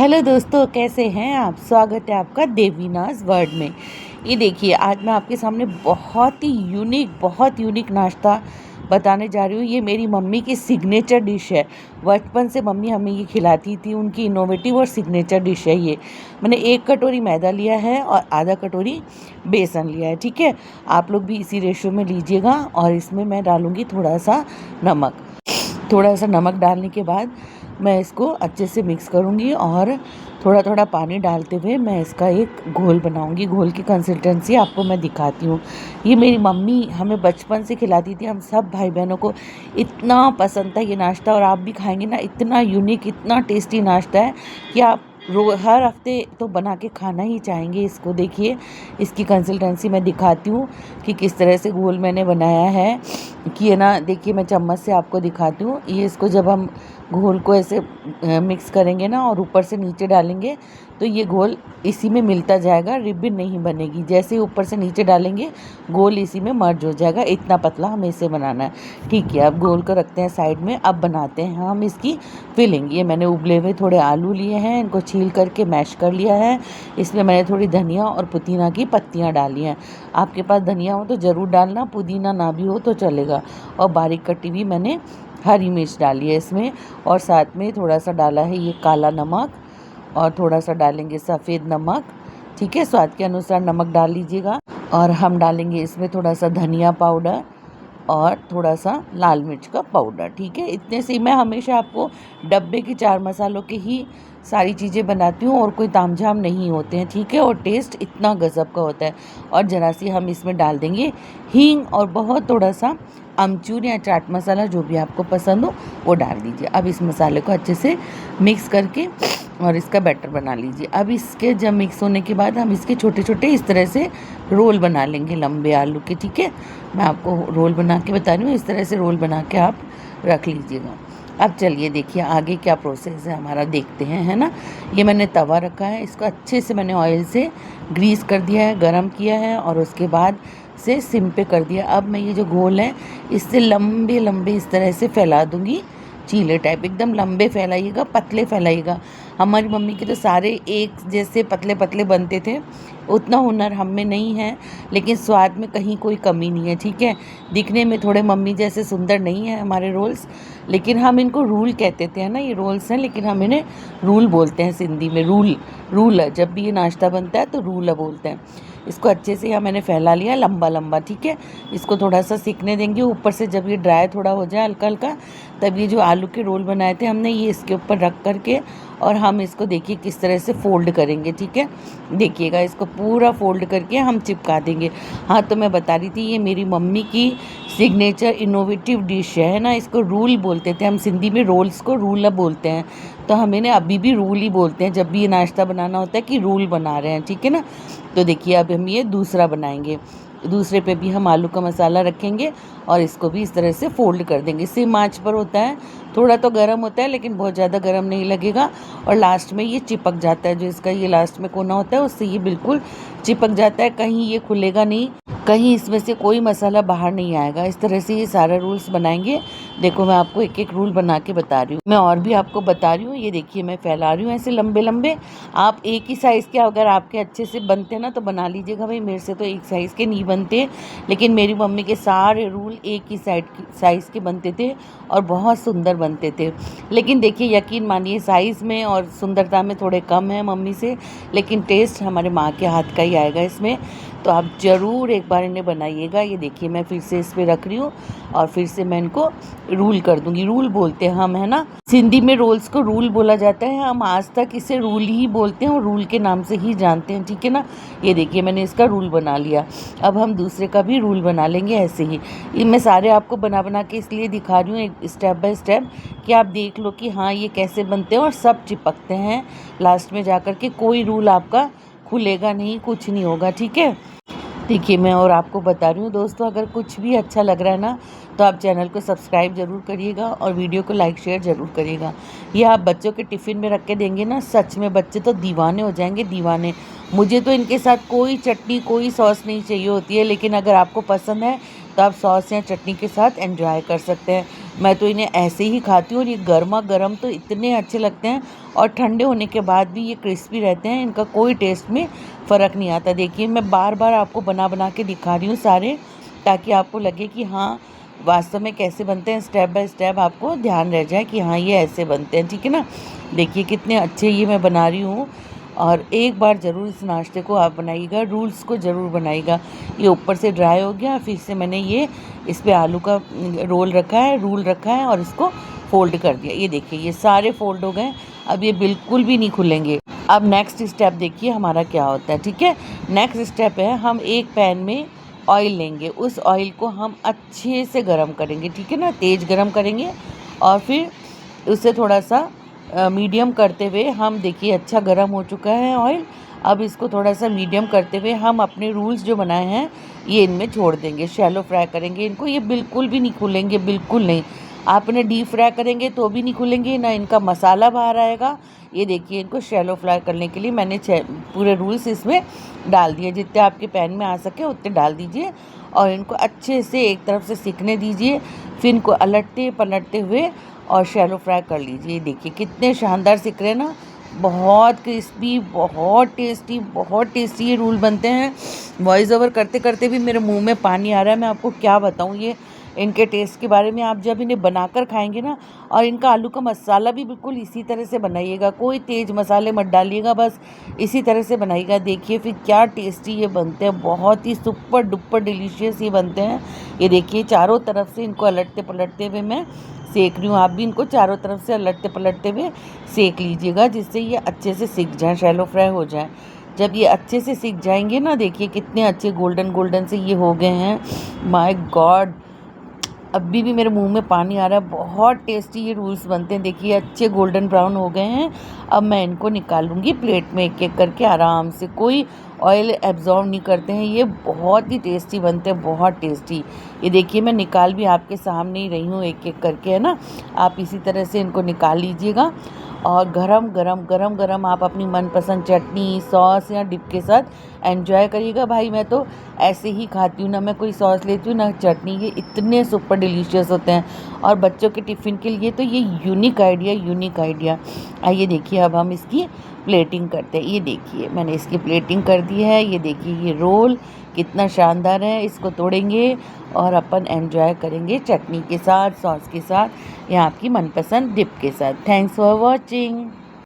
Hello दोस्तों, कैसे हैं आप। स्वागत है आपका देवीनाज वर्ल्ड में। ये देखिए, आज मैं आपके सामने बहुत यूनिक नाश्ता बताने जा रही हूँ। ये मेरी मम्मी की सिग्नेचर डिश है। बचपन से मम्मी हमें ये खिलाती थी, उनकी इनोवेटिव और सिग्नेचर डिश है ये। मैंने 1 कटोरी मैदा लिया है और आधा कटोरी बेसन लिया है। ठीक है, आप लोग भी इसी रेशो में लीजिएगा। और इसमें मैं डालूँगी थोड़ा सा नमक डालने के बाद मैं इसको अच्छे से मिक्स करूँगी और थोड़ा थोड़ा पानी डालते हुए मैं इसका एक घोल बनाऊँगी। घोल की कंसिस्टेंसी आपको मैं दिखाती हूँ। ये मेरी मम्मी हमें बचपन से खिलाती थी, हम सब भाई बहनों को इतना पसंद था ये नाश्ता। और आप भी खाएंगे ना, इतना यूनिक, इतना टेस्टी नाश्ता है कि आप हर हफ्ते तो बना के खाना ही चाहेंगे इसको। देखिए, इसकी कंसिस्टेंसी मैं दिखाती हूँ कि किस तरह से घोल मैंने बनाया है कि है ना। देखिए, मैं चम्मच से आपको दिखाती हूँ। ये इसको जब हम घोल को ऐसे मिक्स करेंगे ना और ऊपर से नीचे डालेंगे तो ये घोल इसी में मिलता जाएगा, रिबन नहीं बनेगी। जैसे ही ऊपर से नीचे डालेंगे घोल इसी में मर्ज हो जाएगा। इतना पतला हमें इसे बनाना है। ठीक है, अब घोल को रखते हैं साइड में। अब बनाते हैं हम इसकी फिलिंग। ये मैंने उबले हुए थोड़े आलू लिए हैं, इनको छील करके मैश कर लिया है। इसमें मैंने थोड़ी धनिया और पुदीना की पत्तियाँ डाली हैं। आपके पास धनिया हो तो ज़रूर डालना, पुदीना ना भी हो तो चलेगा। और बारीक कटी हुई मैंने हरी मिर्च डाली है इसमें। और साथ में थोड़ा सा डाला है ये काला नमक और थोड़ा सा डालेंगे सफ़ेद नमक। ठीक है, स्वाद के अनुसार नमक डाल लीजिएगा। और हम डालेंगे इसमें थोड़ा सा धनिया पाउडर और थोड़ा सा लाल मिर्च का पाउडर। ठीक है, इतने से मैं हमेशा आपको डब्बे के 4 मसालों के ही सारी चीज़ें बनाती हूँ और कोई तामझाम नहीं होते हैं। ठीक है, और टेस्ट इतना गज़ब का होता है। और ज़रा सी हम इसमें डाल देंगे हींग और बहुत थोड़ा सा अमचूर या चाट मसाला, जो भी आपको पसंद हो वो डाल दीजिए। अब इस मसाले को अच्छे से मिक्स करके और इसका बैटर बना लीजिए। अब इसके जब मिक्स होने के बाद हम इसके छोटे छोटे इस तरह से रोल बना लेंगे लंबे आलू के। ठीक है, मैं आपको रोल बना के बता रही हूँ। इस तरह से रोल बना के आप रख लीजिएगा। अब चलिए देखिए आगे क्या प्रोसेस है हमारा, देखते हैं, है ना। ये मैंने तवा रखा है, इसको अच्छे से मैंने ऑयल से ग्रीस कर दिया है, गरम किया है और उसके बाद से सिम पे कर दिया। अब मैं ये जो घोल है इससे लंबे लंबे इस तरह से फैला दूंगी, चीले टाइप। एकदम लंबे फैलाइएगा, पतले फैलाइएगा। हमारी मम्मी के तो सारे एक जैसे पतले पतले बनते थे। उतना हुनर हम में नहीं है, लेकिन स्वाद में कहीं कोई कमी नहीं है। ठीक है, दिखने में थोड़े मम्मी जैसे सुंदर नहीं है हमारे रोल्स, लेकिन हम इनको रूल कहते थे, है ना। ये रोल्स हैं लेकिन हम इन्हें रूल बोलते हैं सिंधी में। रूल है, जब भी ये नाश्ता बनता है तो रूल बोलते हैं इसको। अच्छे से यहाँ मैंने फैला लिया लंबा लंबा। ठीक है, इसको थोड़ा सा सिकने देंगे। ऊपर से जब ये ड्राई थोड़ा हो जाए हल्का हल्का, तब ये जो आलू के रोल बनाए थे हमने, ये इसके ऊपर रख करके और हम इसको देखिए किस तरह से फोल्ड करेंगे। ठीक है, देखिएगा, इसको पूरा फोल्ड करके हम चिपका देंगे। हाँ, तो मैं बता रही थी ये मेरी मम्मी की सिग्नेचर इनोवेटिव डिश है ना। इसको रूल बोलते थे हम सिंधी में, रोल्स को रूल बोलते हैं। तो हम इन्हें अभी भी रूल ही बोलते हैं जब भी ये नाश्ता बनाना होता है कि रूल बना रहे हैं। ठीक है ना। तो देखिए, अब हम ये दूसरा बनाएंगे। दूसरे पे भी हम आलू का मसाला रखेंगे और इसको भी इस तरह से फोल्ड कर देंगे। सिम आंच पर होता है, थोड़ा तो गर्म होता है लेकिन बहुत ज़्यादा गर्म नहीं लगेगा। और लास्ट में ये चिपक जाता है, जो इसका ये लास्ट में कोना होता है उससे ये बिल्कुल चिपक जाता है। कहीं ये खुलेगा नहीं, कहीं इसमें से कोई मसाला बाहर नहीं आएगा। इस तरह से ये सारा रूल्स बनाएंगे। देखो, मैं आपको एक एक रूल बना के बता रही हूँ। मैं और भी आपको बता रही हूँ। ये देखिए, मैं फैला रही हूँ ऐसे लंबे लंबे। आप एक ही साइज़ के अगर आपके अच्छे से बनते हैं ना तो बना लीजिएगा। भाई, मेरे से तो एक साइज़ के नहीं बनते, लेकिन मेरी मम्मी के सारे रूल एक ही साइज़ के बनते थे और बहुत सुंदर बनते थे। लेकिन देखिए, यकीन मानिए, साइज़ में और सुंदरता में थोड़े कम है मम्मी से, लेकिन टेस्ट हमारे माँ के हाथ का ही आएगा इसमें। तो आप ज़रूर एक बार इन्हें बनाइएगा। ये देखिए, मैं फिर से इस पर रख रही हूँ और फिर से मैं इनको रूल कर दूंगी। रूल बोलते हैं हम, है ना। सिंधी में रोल्स को रूल बोला जाता है। हम आज तक इसे रूल ही बोलते हैं और रूल के नाम से ही जानते हैं। ठीक है ना। ये देखिए, मैंने इसका रूल बना लिया। अब हम दूसरे का भी रूल बना लेंगे ऐसे ही। ये मैं सारे आपको बना बना के इसलिए दिखा रही हूँ एक स्टेप बाय स्टेप, कि आप देख लो कि हाँ ये कैसे बनते हैं और सब चिपकते हैं लास्ट में जाकर के। कोई रूल आपका खुलेगा नहीं, कुछ नहीं होगा। ठीक है, देखिए, मैं और आपको बता रही हूँ दोस्तों, अगर कुछ भी अच्छा लग रहा है ना तो आप चैनल को सब्सक्राइब ज़रूर करिएगा और वीडियो को लाइक शेयर ज़रूर करिएगा। ये आप बच्चों के टिफ़िन में रख के देंगे ना, सच में बच्चे तो दीवाने हो जाएंगे, दीवाने। मुझे तो इनके साथ कोई चटनी कोई सॉस नहीं चाहिए होती है, लेकिन अगर आपको पसंद है तो आप सॉस या चटनी के साथ एंजॉय कर सकते हैं। मैं तो इन्हें ऐसे ही खाती हूँ और ये गर्मा गर्म तो इतने अच्छे लगते हैं और ठंडे होने के बाद भी ये क्रिस्पी रहते हैं, इनका कोई टेस्ट में फ़र्क नहीं आता। देखिए मैं बार बार आपको बना बना के दिखा रही हूँ सारे, ताकि आपको लगे कि हाँ वास्तव में कैसे बनते हैं, स्टेप बाय स्टेप आपको ध्यान रह जाए कि हाँ ये ऐसे बनते हैं, ठीक है ना। देखिए कितने अच्छे ये मैं बना रही हूँ और एक बार ज़रूर इस नाश्ते को आप बनाइएगा, रूल्स को ज़रूर बनाइएगा। ये ऊपर से ड्राई हो गया, फिर से मैंने ये इस पे आलू का रोल रखा है और इसको फ़ोल्ड कर दिया। ये देखिए ये सारे फ़ोल्ड हो गए, अब ये बिल्कुल भी नहीं खुलेंगे। अब नेक्स्ट स्टेप देखिए हमारा क्या होता है, ठीक है। नेक्स्ट स्टेप है हम एक पैन में ऑयल लेंगे, उस ऑयल को हम अच्छे से गरम करेंगे, ठीक है ना, तेज़ गरम करेंगे और फिर उसे थोड़ा सा मीडियम करते हुए हम देखिए अच्छा गरम हो चुका है ऑयल। अब इसको थोड़ा सा मीडियम करते हुए हम अपने रूल्स जो बनाए हैं ये इनमें छोड़ देंगे, शैलो फ्राई करेंगे इनको, ये बिल्कुल भी नहीं खुलेंगे, बिल्कुल नहीं। आप इन्हें डीप फ्राई करेंगे तो भी नहीं खुलेंगे, ना इनका मसाला बाहर आएगा। ये देखिए इनको शैलो फ्राई करने के लिए मैंने पूरे रूल्स इसमें डाल दिए, जितने आपके पैन में आ सके उतने डाल दीजिए और इनको अच्छे से एक तरफ से सिकने दीजिए, फिर इनको अलटते पलटते हुए और शैलो फ्राई कर लीजिए। देखिए कितने शानदार सिक रहे हैं ना, बहुत क्रिस्पी, बहुत टेस्टी ये रोल बनते हैं। वॉइस ओवर करते करते भी मेरे मुंह में पानी आ रहा है, मैं आपको क्या बताऊं ये इनके टेस्ट के बारे में। आप जब इन्हें बनाकर खाएंगे ना, और इनका आलू का मसाला भी बिल्कुल इसी तरह से बनाइएगा, कोई तेज़ मसाले मत डालिएगा, बस इसी तरह से बनाइएगा। देखिए फिर क्या टेस्टी ये बनते हैं, बहुत ही सुपर डुपर डिलीशियस ये बनते हैं। ये देखिए चारों तरफ से इनको अलटते पलटते हुए मैं सेक रही हूँ, आप भी इनको चारों तरफ से अलटते पलटते हुए सेक लीजिएगा, जिससे ये अच्छे से सिक जाएँ, शैलो फ्राई हो जाए। जब ये अच्छे से सिक जाएंगे ना, देखिए कितने अच्छे गोल्डन गोल्डन से ये हो गए हैं, माय गॉड अभी भी मेरे मुंह में पानी आ रहा है। बहुत टेस्टी ये रूल्स बनते हैं। देखिए अच्छे गोल्डन ब्राउन हो गए हैं, अब मैं इनको निकालूंगी प्लेट में एक एक करके आराम से, कोई ऑयल एब्जॉर्ब नहीं करते हैं, ये बहुत ही टेस्टी बनते हैं, बहुत टेस्टी। ये देखिए मैं निकाल भी आपके सामने ही रही हूँ एक एक करके, है ना। आप इसी तरह से इनको निकाल लीजिएगा और गरम गरम आप अपनी मनपसंद चटनी सॉस या डिप के साथ एंजॉय करिएगा। भाई मैं तो ऐसे ही खाती हूँ, ना मैं कोई सॉस लेती हूँ ना चटनी, ये इतने सुपर डिलीशियस होते हैं। और बच्चों के टिफ़िन के लिए तो ये यूनिक आइडिया। आइए देखिए अब हम इसकी प्लेटिंग करते हैं। ये देखिए मैंने इसकी प्लेटिंग कर दी है। ये देखिए ये रोल कितना शानदार है, इसको तोड़ेंगे और अपन एंजॉय करेंगे चटनी के साथ, सॉस के साथ या आपकी मनपसंद डिप के साथ। Thanks for watching.